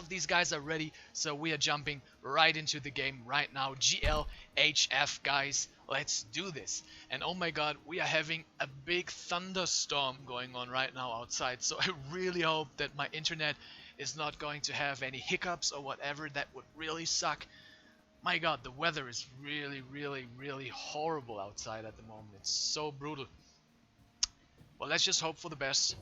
of these guys are ready, so we are jumping right into the game right now. GLHF, guys, let's do this. And oh my god, we are having a big thunderstorm going on right now outside, so I really hope that my internet is not going to have any hiccups or whatever. That would really suck. My god, the weather is really horrible outside at the moment. It's so brutal. Well, let's just hope for the best.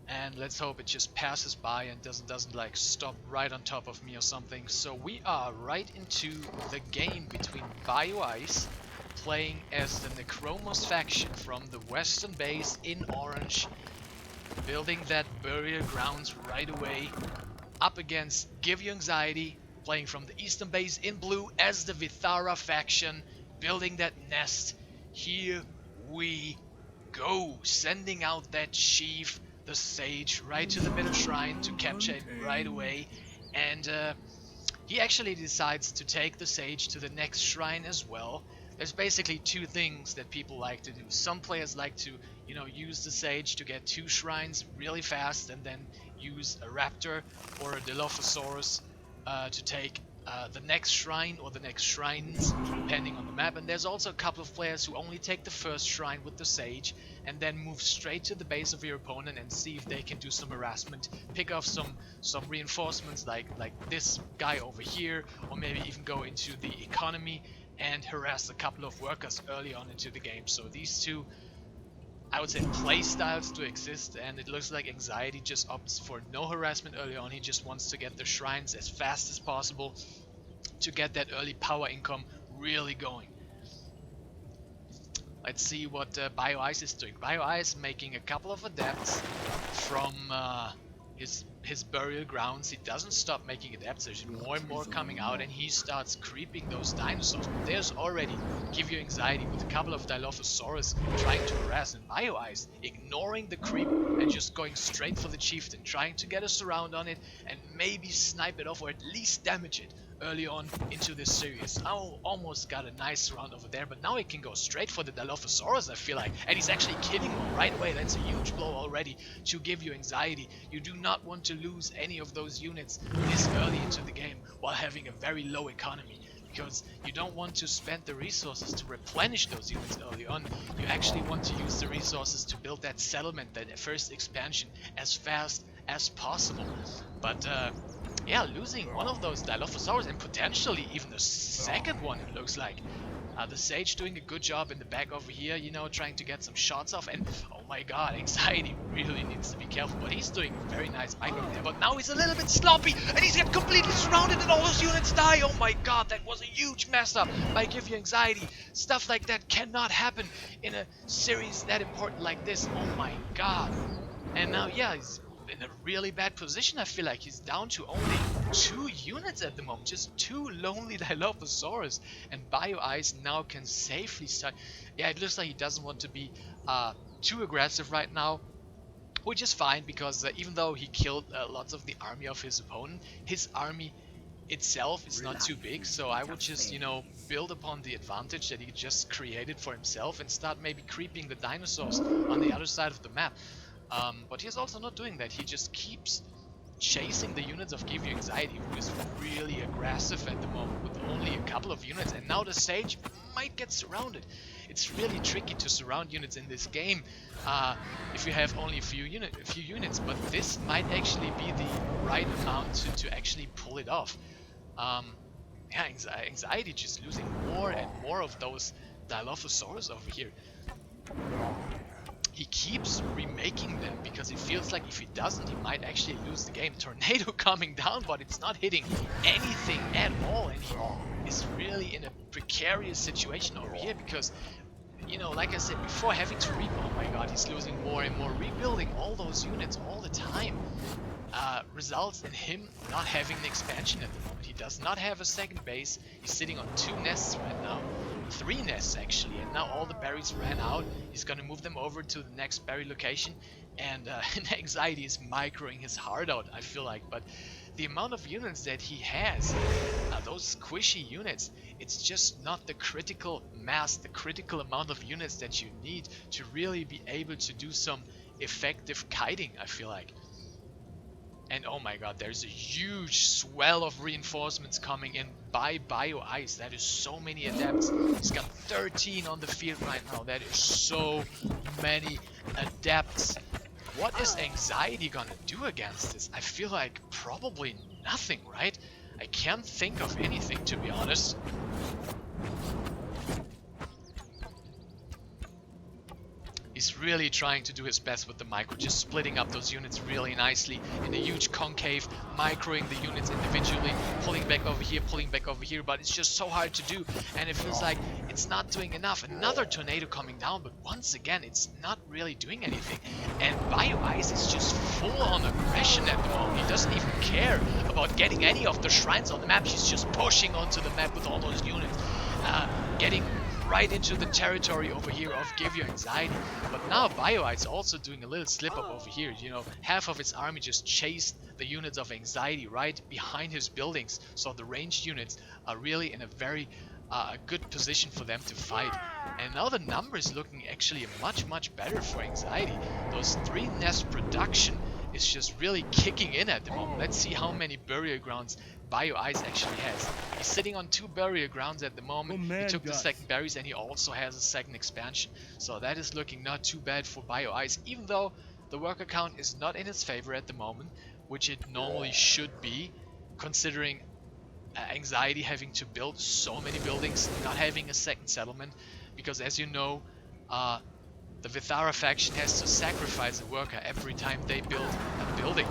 And let's hope it just passes by and doesn't like stop right on top of me or something. So we are right into the game between Bioice, playing as the Necromos faction from the western base in orange, building that burial grounds right away, up against GiveUAnxiety, playing from the eastern base in blue as the Vithara faction, building that nest. Here we go, sending out that sheaf, the sage, right to the middle shrine to capture it right away. And he actually decides to take the sage to the next shrine as well. There's basically two things that people like to do. Some players like to, use the sage to get 2 shrines really fast, and then use a raptor or a Dilophosaurus to take the next shrine or the next shrines, depending on the map. And there's also a couple of players who only take the first shrine with the sage and then move straight to the base of your opponent and see if they can do some harassment, pick off some reinforcements like this guy over here, or maybe even go into the economy and harass a couple of workers early on into the game. So these two, I would say, play styles to exist, and it looks like Anxiety just opts for no harassment early on. He just wants to get the shrines as fast as possible to get that early power income really going. Let's see what Bioice is doing. Bioice making a couple of adepts from his burial grounds. He doesn't stop making adepts. There's more and more coming out, and he starts creeping those dinosaurs. But there's already GiveUAnxiety with a couple of Dilophosaurus trying to harass, and Bioice ignoring the creep and just going straight for the chieftain, trying to get a surround on it and maybe snipe it off or at least damage it early on into this series. Oh, almost got a nice surround over there, but now he can go straight for the Dilophosaurus, I feel like, and he's actually killing one right away. That's a huge blow already to GiveUAnxiety. You do not want to lose any of those units this early into the game while having a very low economy, because you don't want to spend the resources to replenish those units early on. You actually want to use the resources to build that settlement, that first expansion, as fast as possible. But yeah, losing one of those Dilophosaurus, and potentially even the second one, it looks like. The Sage doing a good job in the back over here, trying to get some shots off. And oh my god, Anxiety really needs to be careful, but he's doing very nice micro there. But now he's a little bit sloppy, and he's get completely surrounded, and all those units die. Oh my god, that was a huge mess up by GiveUAnxiety. Stuff like that cannot happen in a series that important like this. Oh my god. And now, yeah, he's in a really bad position. I feel like he's down to only 2 units at the moment, just 2 lonely Dilophosaurus, and Bioice now can safely start. Yeah, it looks like he doesn't want to be too aggressive right now, which is fine, because even though he killed lots of the army of his opponent, his army itself is not too big. So I would just, build upon the advantage that he just created for himself and start maybe creeping the dinosaurs on the other side of the map. But he's also not doing that. He just keeps chasing the units of GiveUAnxiety, who is really aggressive at the moment with only a couple of units. And now the Sage might get surrounded. It's really tricky to surround units in this game if you have only a few units. But this might actually be the right amount to actually pull it off. Yeah, Anxiety just losing more and more of those Dilophosaurus over here. He keeps remaking them because he feels like if he doesn't, he might actually lose the game. Tornado coming down, but it's not hitting anything at all, and he is really in a precarious situation over here because, like I said before, having to rebuild, oh my god, he's losing more and more. Rebuilding all those units all the time results in him not having the expansion at the moment. He does not have a second base. He's sitting on 2 nests right now. 3 nests actually, and now all the berries ran out. He's gonna move them over to the next berry location, and Anxiety is microing his heart out, I feel like. But the amount of units that he has, those squishy units, it's just not the critical mass, the critical amount of units that you need to really be able to do some effective kiting, I feel like. And oh my god, there's a huge swell of reinforcements coming in by Bioice. That is so many adepts. He's got 13 on the field right now. That is so many adepts. What is Anxiety gonna do against this? I feel like probably nothing, right? I can't think of anything, to be honest. He's really trying to do his best with the micro, just splitting up those units really nicely in a huge concave, microing the units individually, pulling back over here, but it's just so hard to do, and it feels like it's not doing enough. Another tornado coming down, but once again, it's not really doing anything. And Bioice is just full on aggression at the moment. He doesn't even care about getting any of the shrines on the map. He's just pushing onto the map with all those units, getting right into the territory over here of GiveUAnxiety. But now Bioice also doing a little slip up over here. You know, half of his army just chased the units of Anxiety right behind his buildings, so the ranged units are really in a very good position for them to fight. And now the number is looking actually much better for Anxiety. Those 3 nest production is just really kicking in at the moment. Let's see how many burial grounds Bioice actually has. He's sitting on 2 burial grounds at the moment. He took the second berries and he also has a second expansion. So that is looking not too bad for Bioice, even though the worker count is not in his favor at the moment, which it normally should be, considering Anxiety having to build so many buildings, not having a second settlement, because as you know, the Vithara faction has to sacrifice a worker every time they build a building.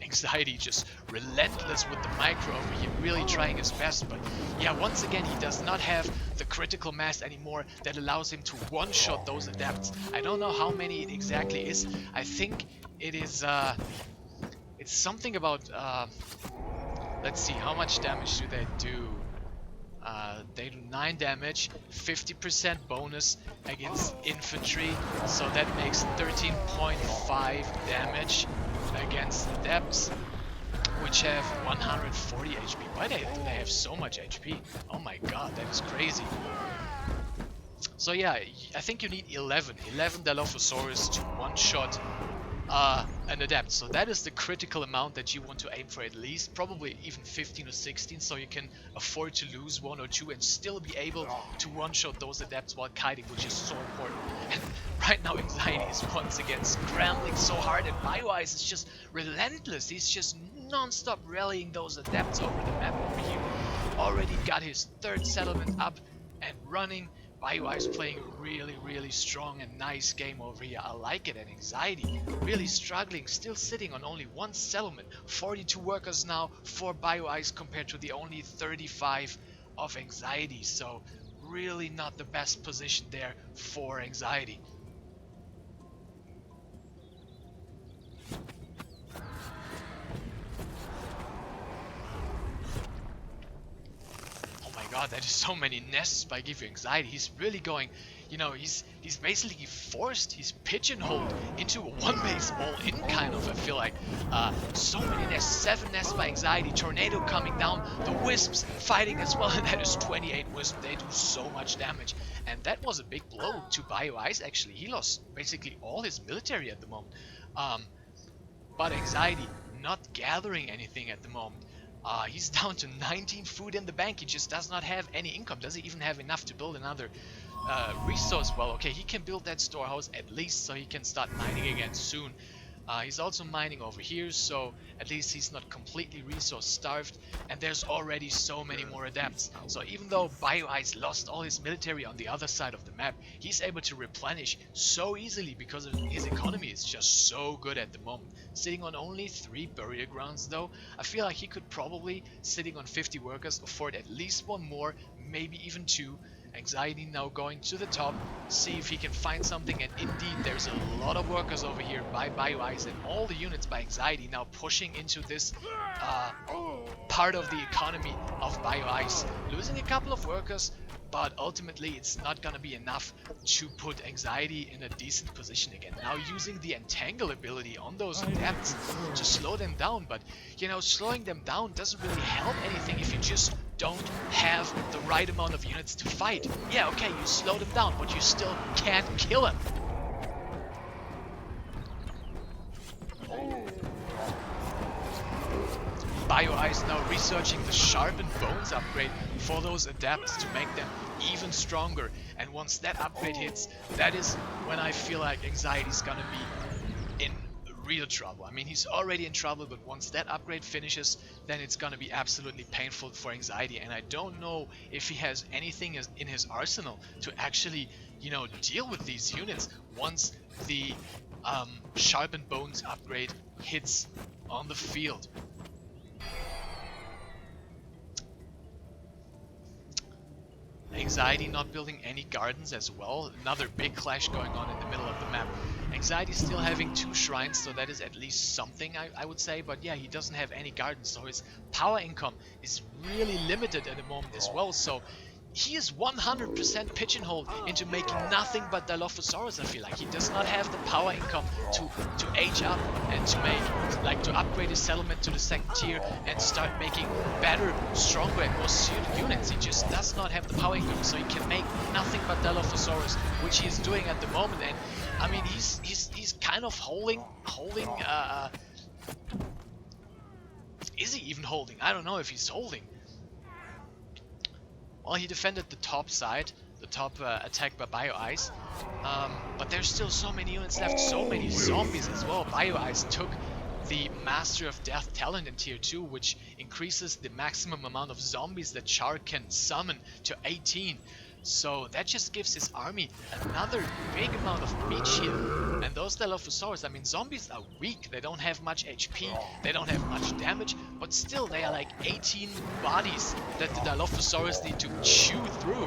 Anxiety just relentless with the micro over here, really trying his best, but yeah, once again he does not have the critical mass anymore that allows him to one-shot those adepts. I don't know how many it exactly is. I think it is it's something about let's see, how much damage do they do? They do 9 damage, 50% bonus against infantry, so that makes 13.5 damage against adepts, which have 140 HP. Why do they have so much HP? Oh my god, that is crazy. So yeah, I think you need 11 Dilophosaurus to one-shot an adept. So that is the critical amount that you want to aim for, at least probably even 15 or 16, so you can afford to lose 1 or 2 and still be able to one-shot those adepts while kiting, which is so important. And right now Anxiety is once again scrambling so hard, and Bioice is just relentless. He's just non-stop rallying those adepts over the map over here. Already got his 3rd settlement up and running. Bioice playing a really strong and nice game over here. I like it. And Anxiety really struggling, still sitting on only 1 settlement. 42 workers now for Bioice compared to the only 35 of Anxiety. So really not the best position there for Anxiety. God, that is so many nests by GiveUAnxiety. He's really going, you know, he's basically forced, he's pigeonholed into a 1 base all-in kind of, I feel like. So many nests, 7 nests by Anxiety, tornado coming down, the wisps fighting as well, and that is 28 wisps. They do so much damage, and that was a big blow to Bioice actually. He lost basically all his military at the moment. But Anxiety not gathering anything at the moment. He's down to 19 food in the bank. He just does not have any income. Doesn't even have enough to build another resource well. Okay, he can build that storehouse at least, so he can start mining again soon. He's also mining over here, so at least he's not completely resource starved, and there's already so many more adepts. So even though Bioice lost all his military on the other side of the map, he's able to replenish so easily because of his economy is just so good at the moment. Sitting on only 3 burial grounds though, I feel like he could probably, sitting on 50 workers, afford at least 1 more, maybe even 2. Anxiety now going to the top, see if he can find something, and indeed there's a lot of workers over here by Bioice, and all the units by Anxiety now pushing into this part of the economy of Bioice, losing a couple of workers, but ultimately it's not gonna be enough to put Anxiety in a decent position again. Now using the entangle ability on those adepts to slow them down, but you know, slowing them down doesn't really help anything if you just don't have the right amount of units to fight. Yeah, okay, you slow them down, but you still can't kill them. Bioice now researching the Sharpened Bones upgrade for those adepts to make them even stronger. And once that upgrade hits, that is when I feel like Anxiety's gonna be in real trouble. I mean, he's already in trouble, but once that upgrade finishes, then it's gonna be absolutely painful for Anxiety. And I don't know if he has anything in his arsenal to actually, you know, deal with these units once the Sharpened Bones upgrade hits on the field. Anxiety not building any gardens as well. Another big clash going on in the middle of the map. Anxiety still having 2 shrines, so that is at least something, I would say. But yeah, he doesn't have any gardens, so his power income is really limited at the moment as well. So he is 100% pigeonholed into making nothing but Dilophosaurus. I feel like he does not have the power income to age up and to make, like, to upgrade his settlement to the 2nd tier and start making better, stronger and more suited units. He just does not have the power income, so he can make nothing but Dilophosaurus, which he is doing at the moment. And I mean, he's kind of holding. Is he even holding? I don't know if he's holding. Well, he defended the top side, the top attack by Bioice, but there's still so many units left, so many zombies as well. Bioice took the Master of Death talent in tier 2, which increases the maximum amount of zombies that Char can summon to 18. So that just gives his army another big amount of meat shield. And those Dilophosaurus, I mean, zombies are weak. They don't have much HP, they don't have much damage, but still they are like 18 bodies that the Dilophosaurus need to chew through,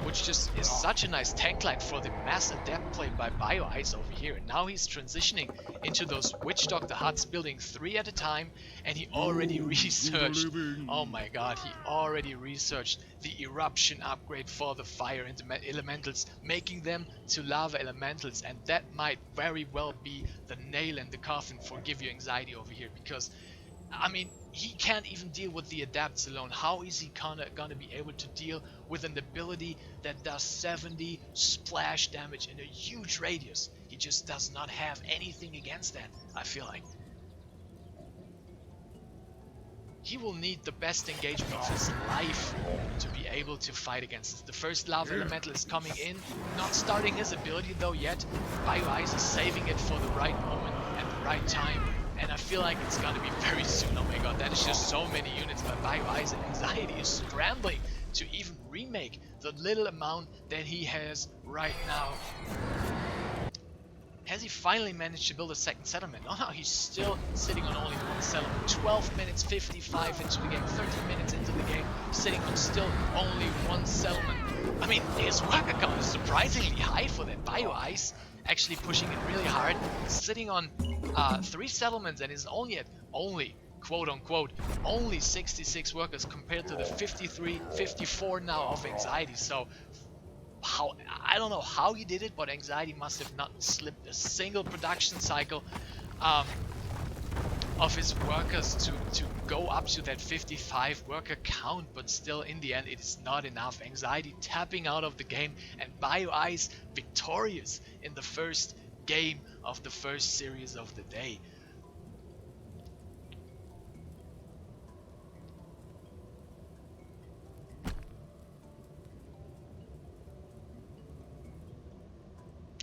which just is such a nice tank line for the mass adept play by Bioice over here. And now he's transitioning into those Witch Doctor huts, building 3 at a time, and he already researched, oh my god, he already researched the eruption upgrade for the fire elementals, making them to lava elementals. And that might very well be the nail in the coffin for GiveUAnxiety over here, because I mean, he can't even deal with the adapts alone. How is he gonna be able to deal with an ability that does 70 splash damage in a huge radius? He just does not have anything against that, I feel like. He will need the best engagement of his life to be able to fight against this. The first lava elemental is coming in, not starting his ability though yet. Bioice is saving it for the right moment and the right time, and I feel like it's gonna be very soon. Oh my god, that is just so many units, but Bioice and Anxiety is scrambling to even remake the little amount that he has right now. Has he finally managed to build a 2nd settlement? Oh no, he's still sitting on only 1 settlement. 12 minutes 55 into the game, 13 minutes into the game, sitting on still only 1 settlement. I mean, his worker count is surprisingly high for that. Bioice actually pushing it really hard, sitting on 3 settlements, and is only at quote unquote only 66 workers compared to the 53, 54 now of Anxiety. So I don't know how he did it, but Anxiety must have not slipped a single production cycle of his workers to go up to that 55 worker count. But still, in the end, it is not enough. Anxiety tapping out of the game, and Bioice victorious in the first game of the first series of the day.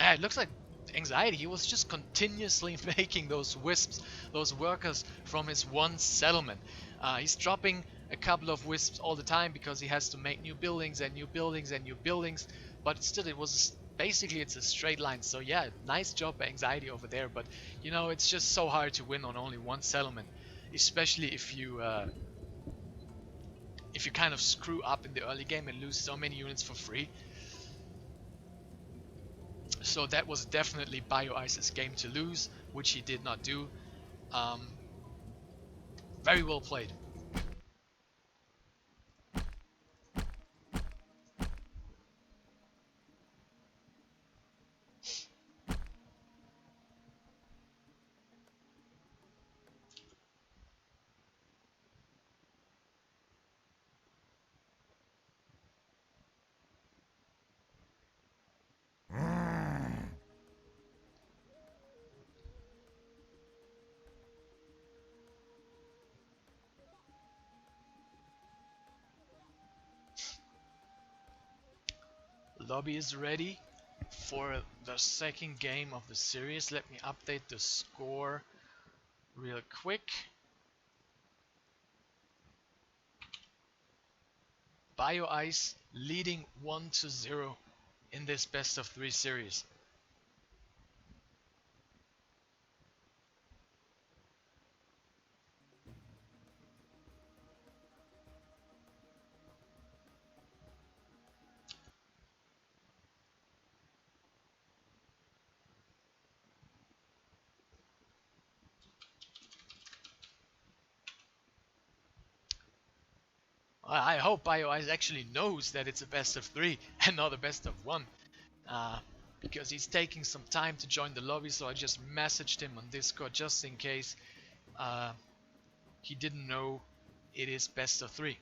It looks like Anxiety, he was just continuously making those wisps, those workers from his 1 settlement. He's dropping a couple of wisps all the time because he has to make new buildings and new buildings and new buildings, but still it was basically, it's a straight line. So yeah, nice job by Anxiety over there, but you know, it's just so hard to win on only 1 settlement, especially if you kind of screw up in the early game and lose so many units for free. So that was definitely Bioice's game to lose, which he did not do. Very well played. lobby is ready for the second game of the series. Let me update the score real quick. Bioice leading 1-0 in this best of 3 series. I hope Bioice actually knows that it's a best of 3 and not a best of 1. Because he's taking some time to join the lobby, so I just messaged him on Discord just in case he didn't know it is best of 3.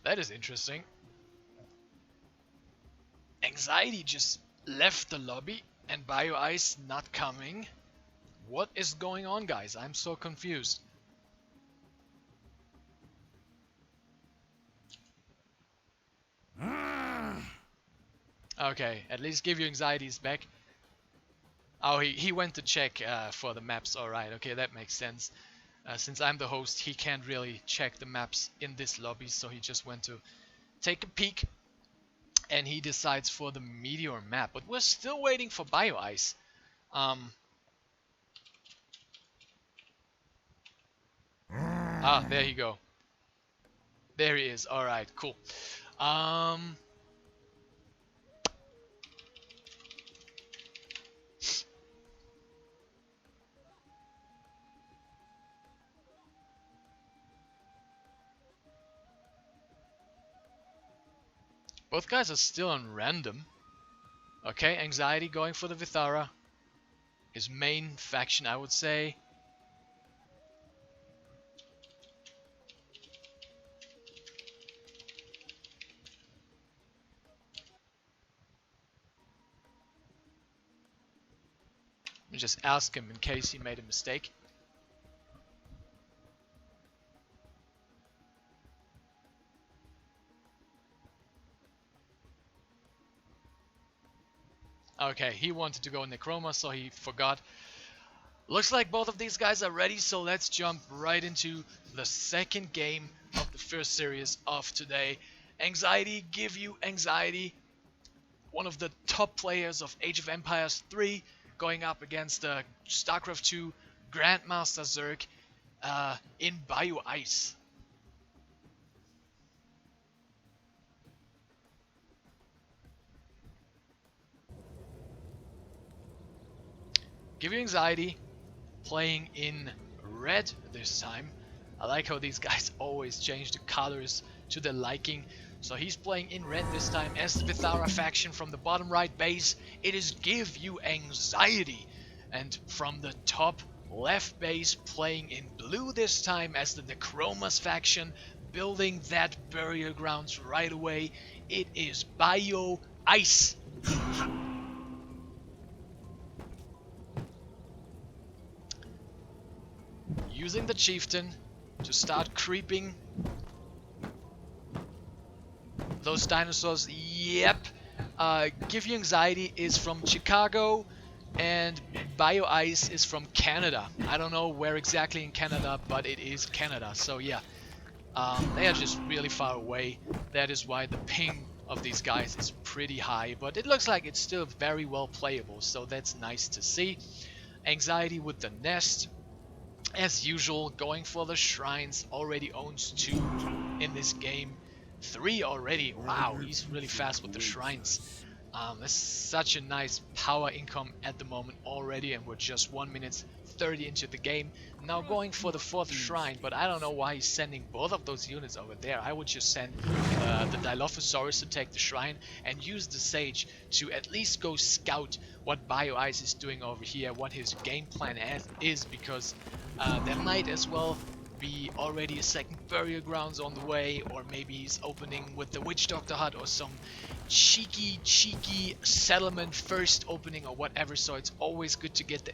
That is interesting. Anxiety just left the lobby and Bioice not coming. What is going on, guys? I'm so confused. Okay, at least GiveUAnxiety is back. Oh, he went to check for the maps. Alright, okay, that makes sense. Since I'm the host, he can't really check the maps in this lobby, so he just went to take a peek. And he decides for the Meteor map. But we're still waiting for Bioice. There you go. There he is. Alright, cool. Both guys are still on random. Okay, Anxiety going for the Vithara. His main faction, I would say. Let me just ask him in case he made a mistake. Okay, he wanted to go Necroma, so he forgot. Looks like both of these guys are ready, so let's jump right into the second game of the first series of today. Anxiety, GiveUAnxiety, one of the top players of Age of Empires 3, going up against StarCraft 2 Grandmaster Zerg in Bioice. GiveUAnxiety playing in red this time. I like how these guys always change the colors to their liking. So he's playing in red this time as the Vithara faction. From the bottom right base, it is GiveUAnxiety. And from the top left base playing in blue this time as the Necromas faction, building that burial grounds right away. It is Bioice. Using the chieftain to start creeping those dinosaurs. Yep. GiveUAnxiety is from Chicago and Bioice is from Canada. I don't know where exactly in Canada, but it is Canada. So yeah, they are just really far away. That is why the ping of these guys is pretty high, but it looks like it's still very well playable, so that's nice to see. Anxiety with the nest. As usual, going for the shrines, already owns 2 in this game. 3 already. Wow, he's really fast with the shrines. That's such a nice power income at the moment already, and we're just 1 minute 30 into the game. Now going for the 4th shrine, but I don't know why he's sending both of those units over there. I would just send the Dilophosaurus to take the shrine and use the Sage to at least go scout what Bioice is doing over here, what his game plan is, because there might as well be already a second burial grounds on the way, or maybe he's opening with the Witch Doctor Hut or some cheeky settlement first opening or whatever. So it's always good to get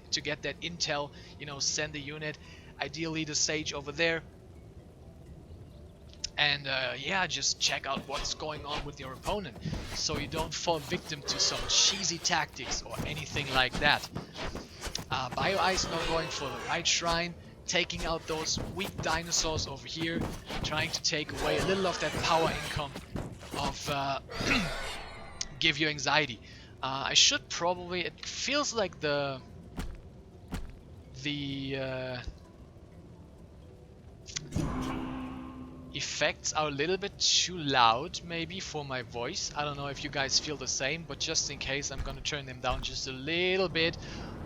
that intel, you know, send a unit, ideally the Sage over there, and yeah, just check out what's going on with your opponent so you don't fall victim to some cheesy tactics or anything like that. Bioice now going for the right shrine, taking out those weak dinosaurs over here, trying to take away a little of that power income of GiveUAnxiety. I should probably, it feels like the effects are a little bit too loud maybe for my voice. I don't know if you guys feel the same, but just in case, I'm gonna turn them down just a little bit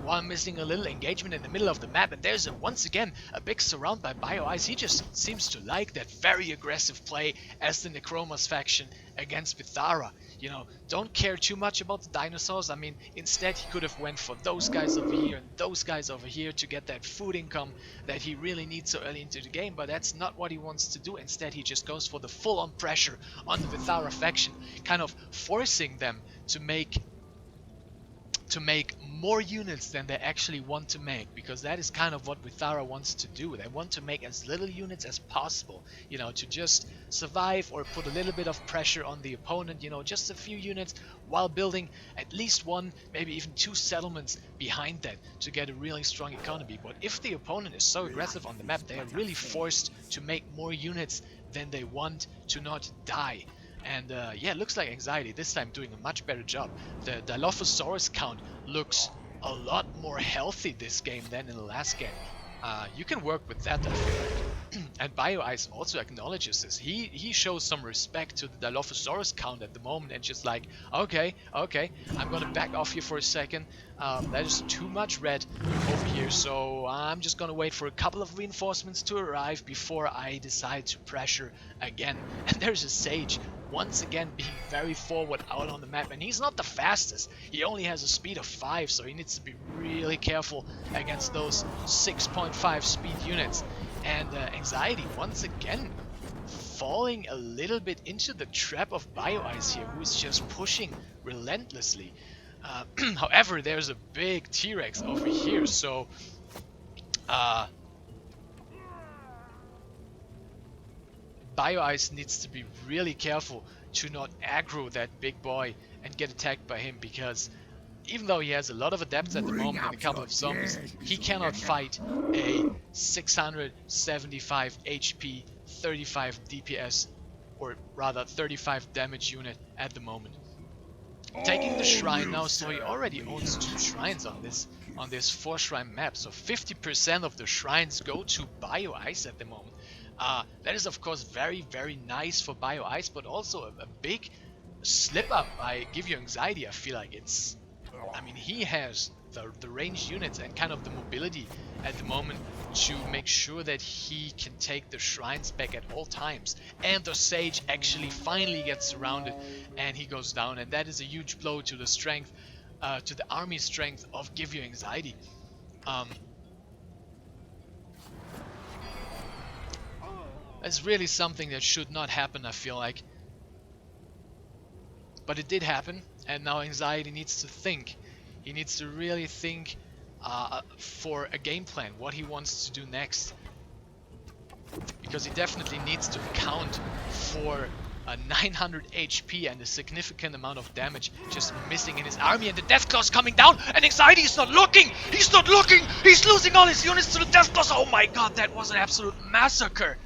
while missing a little engagement in the middle of the map. And there's once again a big surround by Bioice. He just seems to like that very aggressive play as the Necromas faction against Vithara. You know, don't care too much about the dinosaurs. I mean, instead he could have went for those guys over here and those guys over here to get that food income that he really needs so early into the game, but that's not what he wants to do. Instead, he just goes for the full-on pressure on the Vithara faction, kind of forcing them to make more units than they actually want to make, because that is kind of what Vithara wants to do. They want to make as little units as possible, you know, to just survive or put a little bit of pressure on the opponent, you know, just a few units while building at least 1, maybe even 2 settlements behind that to get a really strong economy. But if the opponent is so aggressive on the map, they are really forced to make more units than they want to not die. And yeah, it looks like Anxiety this time doing a much better job. The Dilophosaurus count looks a lot more healthy this game than in the last game. You can work with that, I feel like. And Bioice also acknowledges this. He shows some respect to the Dilophosaurus count at the moment and just like, okay, I'm gonna back off here for a second. That is too much red over here, so I'm just gonna wait for a couple of reinforcements to arrive before I decide to pressure again. And there's a Sage once again being very forward out on the map, and he's not the fastest. He only has a speed of 5, so he needs to be really careful against those 6.5 speed units. And Anxiety once again falling a little bit into the trap of Bioice here, who is just pushing relentlessly. However, there's a big T-Rex over here, so Bioice needs to be really careful to not aggro that big boy and get attacked by him, because even though he has a lot of adepts at the moment and a couple of zombies, he cannot fight a 675 HP, 35 DPS, or rather 35 damage unit at the moment. Taking the shrine now, so he already owns 2 shrines on this 4 shrine map, so 50% of the shrines go to Bioice at the moment. That is of course very nice for Bioice, but also a big slip up by GiveUAnxiety. I feel like I mean, he has the ranged units and kind of the mobility at the moment to make sure that he can take the shrines back at all times. And the Sage actually finally gets surrounded and he goes down, and that is a huge blow to the strength, to the army strength of GiveUAnxiety. That's really something that should not happen, I feel like. But it did happen, and now Anxiety needs to think. He needs to really think for a game plan, what he wants to do next. Because he definitely needs to account for 900 HP and a significant amount of damage just missing in his army, and the Deathclaws coming down, and Anxiety is not looking! He's not looking! He's losing all his units to the Deathclaws! Oh my god, that was an absolute massacre!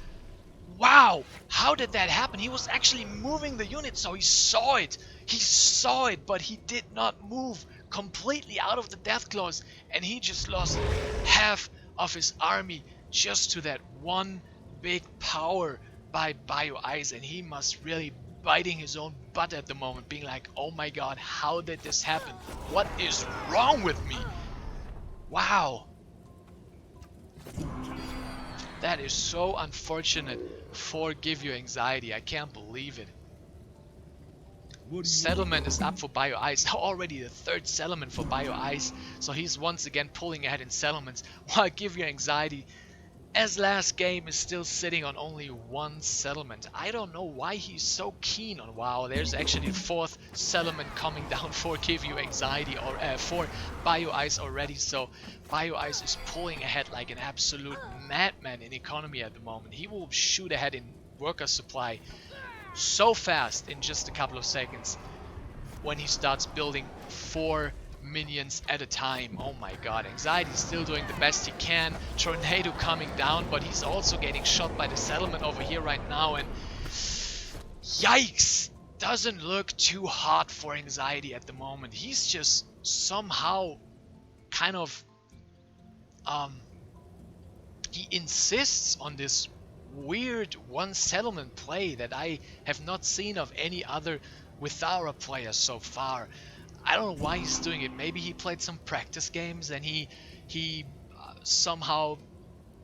Wow! How did that happen? He was actually moving the unit, so he saw it! He saw it, but he did not move completely out of the Deathclaws, and he just lost half of his army just to that one big power by Bioice, and he must really biting his own butt at the moment, being like, oh my god, how did this happen? What is wrong with me? Wow. That is so unfortunate for GiveUAnxiety. I can't believe it. Settlement is up for Bioice. Now already the third settlement for Bioice. So he's once again pulling ahead in settlements, while GiveUAnxiety, as last game, is still sitting on only one settlement. I don't know why he's so keen on WoW. There's actually a fourth settlement coming down for GiveUAnxiety, or for Bioice already. So Bioice is pulling ahead like an absolute madman in economy at the moment. He will shoot ahead in worker supply so fast in just a couple of seconds when he starts building 4 minions at a time. Oh my god, Anxiety is still doing the best he can. Tornado coming down, but he's also getting shot by the settlement over here right now, and yikes! Doesn't look too hot for Anxiety at the moment. He's just somehow kind of he insists on this weird one settlement play that I have not seen of any other Withara player so far. I don't know why he's doing it. Maybe he played some practice games and he somehow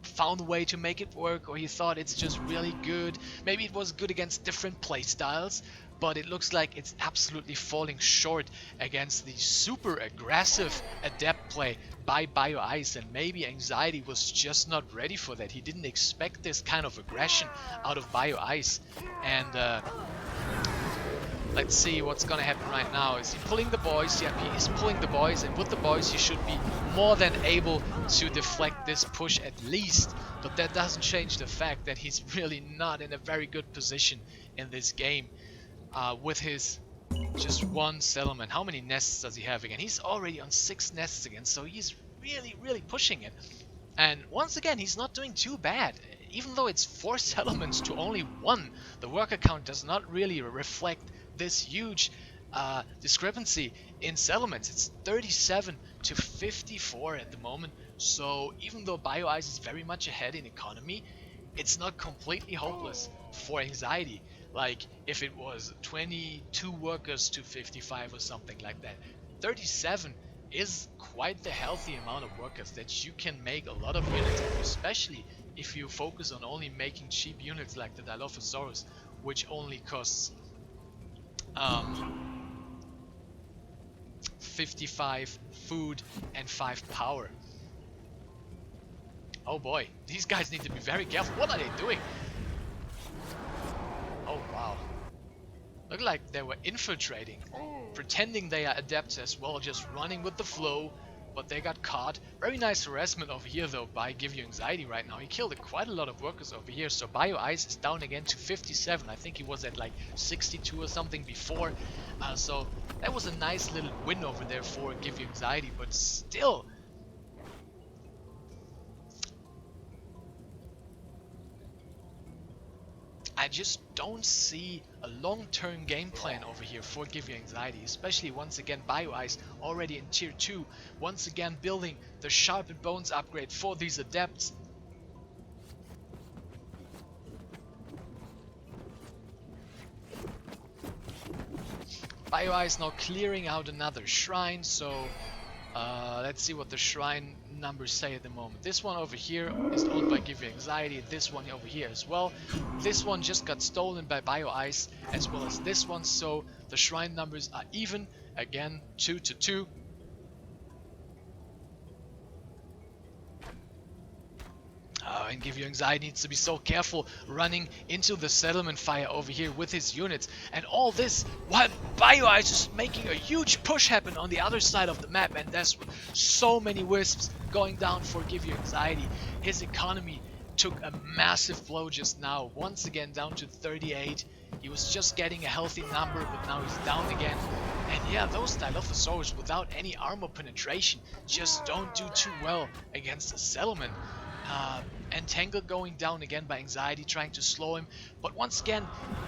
found a way to make it work, or he thought it's just really good. Maybe it was good against different playstyles, but it looks like it's absolutely falling short against the super aggressive adept play by Bioice, and maybe Anxiety was just not ready for that. He didn't expect this kind of aggression out of Bioice, and let's see what's gonna happen right now. Is he pulling the boys? Yeah, he is pulling the boys, and with the boys he should be more than able to deflect this push at least. But that doesn't change the fact that he's really not in a very good position in this game with his just one settlement. How many nests does he have again? He's already on 6 nests again, so he's really pushing it. And once again, he's not doing too bad. Even though it's 4 settlements to only 1, the worker count does not really reflect this huge discrepancy in settlements. It's 37 to 54 at the moment. So even though Bioice is very much ahead in economy, it's not completely hopeless for Anxiety. Like if it was 22 workers to 55 or something like that. 37 is quite the healthy amount of workers that you can make a lot of units, especially if you focus on only making cheap units like the Dilophosaurus, which only costs 55 food and 5 power. Oh boy, these guys need to be very careful. What are they doing? Oh wow. Look like they were infiltrating, pretending they are adepts as well, just running with the flow, but they got caught. Very nice harassment over here though by GiveUAnxiety right now. He killed quite a lot of workers over here, so Bioice is down again to 57. I think he was at like 62 or something before, so that was a nice little win over there for GiveUAnxiety, but still, I just don't see a long-term game plan over here for GiveUAnxiety, especially once again Bioice already in tier 2, once again building the Sharpened Bones upgrade for these adepts. Bioice now clearing out another shrine, so let's see what the shrine numbers say at the moment. This one over here is owned by GiveUAnxiety, this one over here as well. This one just got stolen by Bioice, as well as this one, so the shrine numbers are even, again 2 to 2. and GiveUAnxiety needs to be so careful running into the settlement fire over here with his units. And all this while Bioice is making a huge push happen on the other side of the map, and there's so many wisps going down for GiveUAnxiety. His economy took a massive blow just now, once again down to 38. He was just getting a healthy number, but now he's down again. And yeah, those Dilophosaurus without any armor penetration just don't do too well against the settlement. Entangle going down again by Anxiety, trying to slow him. But once again,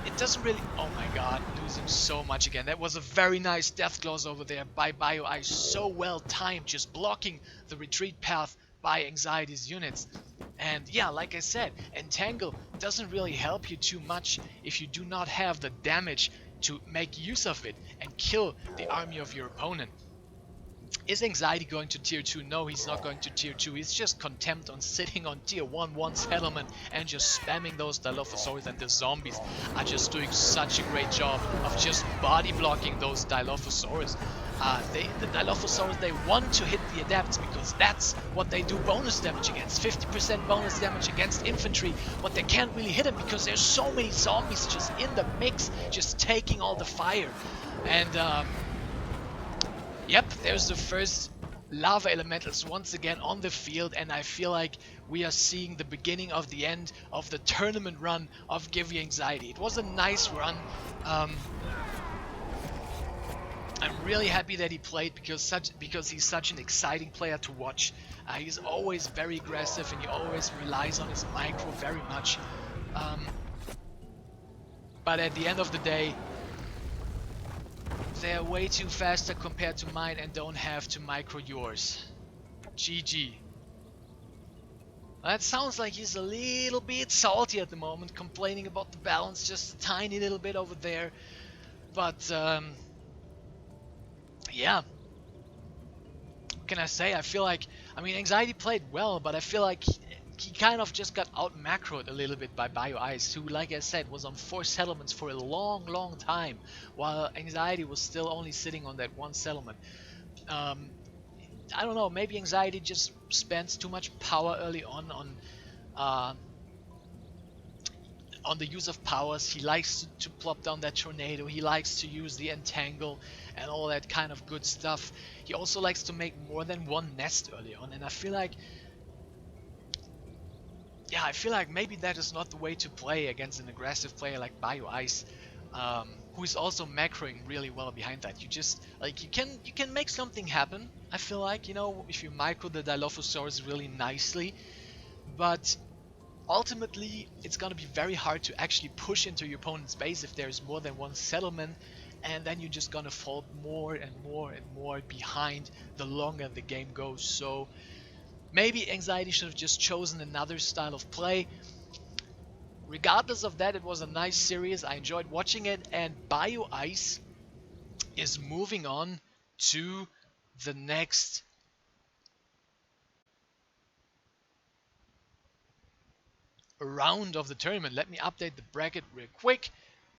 it doesn't really... Oh my god, losing so much again. That was a very nice death clause over there by Bioice. So well timed, just blocking the retreat path by Anxiety's units. And yeah, like I said, Entangle doesn't really help you too much if you do not have the damage to make use of it and kill the army of your opponent. Is Anxiety going to tier 2? No, he's not going to tier 2. He's just content on sitting on tier 1 settlement and just spamming those Dilophosaurus, and the zombies are just doing such a great job of just body blocking those Dilophosaurus. The Dilophosaurus, they want to hit the adepts because that's what they do bonus damage against. 50% bonus damage against infantry, but they can't really hit them because there's so many zombies just in the mix, just taking all the fire. And yep, there's the first lava elementals once again on the field, and I feel like we are seeing the beginning of the end of the tournament run of GiveUAnxiety. It was a nice run. I'm really happy that he played because he's such an exciting player to watch. He's always very aggressive and he always relies on his micro very much. But at the end of the day, they're way too faster compared to mine and don't have to micro yours. GG. That sounds like he's a little bit salty at the moment, complaining about the balance just a tiny little bit over there. But yeah, what can I say? I feel like, I mean, Anxiety played well, but I feel like he kind of just got out macroed a little bit by Bioice, who, like I said, was on 4 settlements for a long time, while Anxiety was still only sitting on that 1 settlement. I don't know, maybe Anxiety just spends too much power early on the use of powers. He likes to plop down that tornado, he likes to use the entangle and all that kind of good stuff. He also likes to make more than 1 nest early on, and I feel like, yeah, I feel like maybe that is not the way to play against an aggressive player like Bioice, who is also macroing really well behind that. You just, like, you can make something happen, I feel like, you know, if you micro the Dilophosaurus really nicely, but ultimately it's gonna be very hard to actually push into your opponent's base if there's more than 1 settlement, and then you're just gonna fall more and more behind the longer the game goes. So maybe Anxiety should have just chosen another style of play. Regardless of that, it was a nice series. I enjoyed watching it, and Bioice is moving on to the next round of the tournament. Let me update the bracket real quick.